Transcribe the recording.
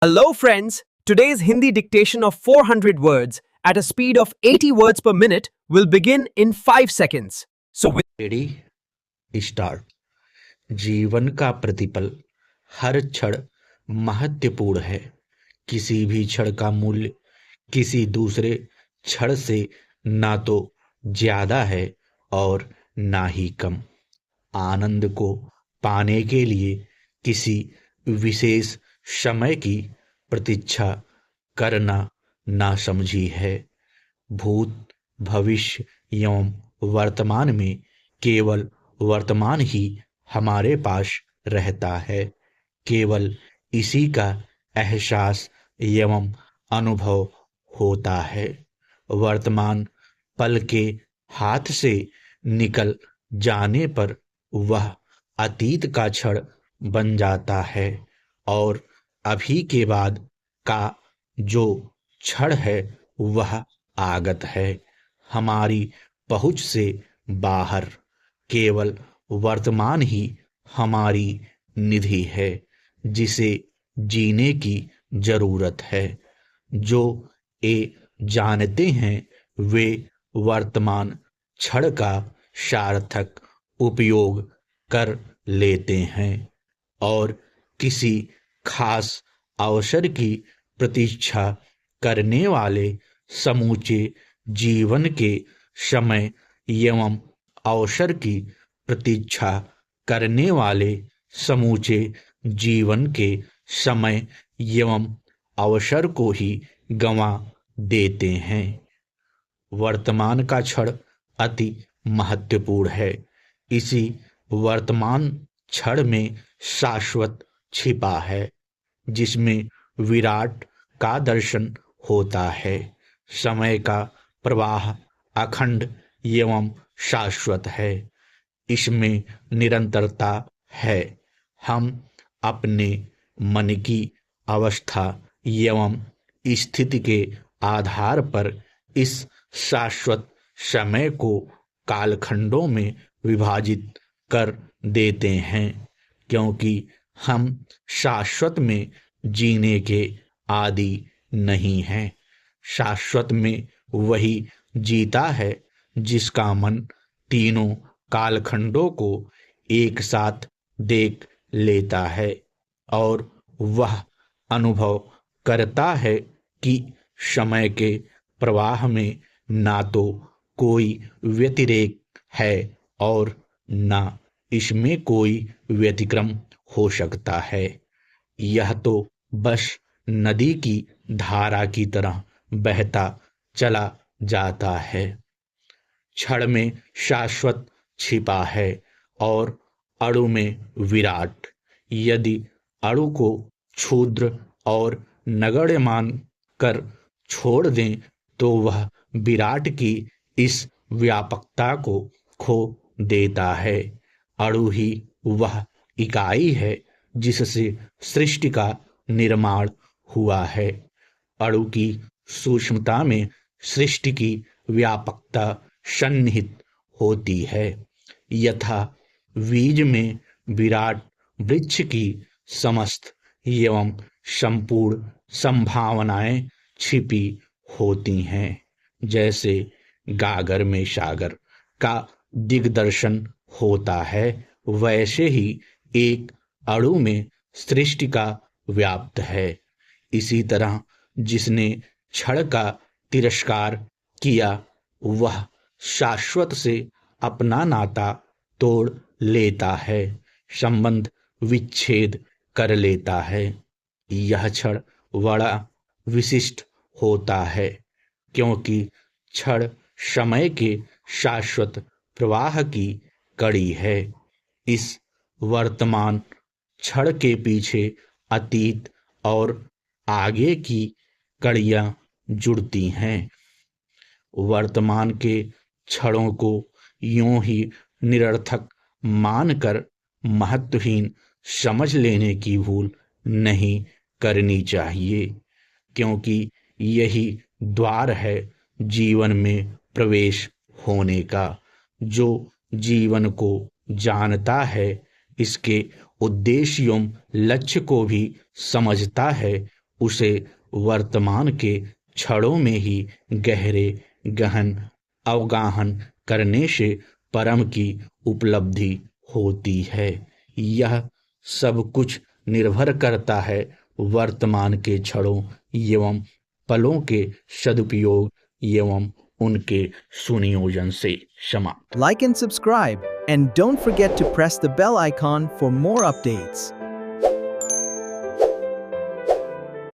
Hello, friends. Today's Hindi dictation of 400 words at a speed of 80 words per minute will begin in 5 seconds. So, ready start. जीवन का प्रतिपल हर क्षण महत्वपूर्ण है। किसी भी क्षण का मूल्य किसी दूसरे क्षण से ना तो ज्यादा है और ना ही कम। आनंद को पाने के लिए किसी विशेष समय की प्रतीक्षा करना ना समझी है। भूत, भविष्य एवं वर्तमान में केवल वर्तमान ही हमारे पास रहता है। केवल इसी का एहसास एवं अनुभव होता है। वर्तमान पल के हाथ से निकल जाने पर वह अतीत का क्षण बन जाता है और अभी के बाद का जो क्षण है वह आगत है, हमारी पहुंच से बाहर। केवल वर्तमान ही हमारी निधि है जिसे जीने की जरूरत है। जो ये जानते हैं वे वर्तमान क्षण का सार्थक उपयोग कर लेते हैं और किसी खास अवसर की प्रतीक्षा करने वाले समूचे जीवन के समय एवं अवसर की प्रतीक्षा करने वाले समूचे जीवन के समय एवं अवसर को ही गंवा देते हैं। वर्तमान का क्षण अति महत्वपूर्ण है। इसी वर्तमान क्षण में शाश्वत छिपा है जिसमें विराट का दर्शन होता है। समय का प्रवाह अखंड एवं शाश्वत है। इसमें निरंतरता है। हम अपने मन की अवस्था एवं स्थिति के आधार पर इस शाश्वत समय को कालखंडों में विभाजित कर देते हैं, क्योंकि हम शाश्वत में जीने के आदि नहीं हैं। शाश्वत में वही जीता है जिसका मन तीनों कालखंडों को एक साथ देख लेता है और वह अनुभव करता है कि समय के प्रवाह में ना तो कोई व्यतिरेक है और ना इसमें कोई व्यतिक्रम हो सकता है। यह तो बस नदी की धारा की तरह बहता चला जाता है। क्षण में शाश्वत छिपा है और अणु में विराट। यदि अणु को क्षुद्र और नगण्य मान कर छोड़ दें तो वह विराट की इस व्यापकता को खो देता है। अणु ही वह इकाई है जिससे सृष्टि का निर्माण हुआ है। अणु की सूक्ष्मता में सृष्टि की व्यापकता सन्निहित होती है। यथा बीज में विराट वृक्ष की समस्त एवं संपूर्ण संभावनाएं छिपी होती हैं। जैसे गागर में सागर का दिग्दर्शन होता है, वैसे ही एक अणु में सृष्टि का व्याप्त है। इसी तरह जिसने क्षण का तिरस्कार किया वह शाश्वत से अपना नाता तोड़ लेता है, संबंध विच्छेद कर लेता है। यह क्षण बड़ा विशिष्ट होता है क्योंकि क्षण समय के शाश्वत प्रवाह की कड़ी है। इस वर्तमान क्षण के पीछे अतीत और आगे की कड़ियां जुड़ती हैं। वर्तमान के क्षणों को यूं ही निरर्थक मानकर महत्वहीन समझ लेने की भूल नहीं करनी चाहिए, क्योंकि यही द्वार है जीवन में प्रवेश होने का। जो जीवन को जानता है, इसके उद्देश्य एवं लक्ष्य को भी समझता है, उसे वर्तमान के क्षणों में ही गहरे गहन अवगाहन करने से परम की उपलब्धि होती है। यह सब कुछ निर्भर करता है वर्तमान के क्षणों एवं पलों के सदुपयोग एवं उनके सुनियोजन से। समाप्त। Like and subscribe, and don't forget to press the bell icon for more updates.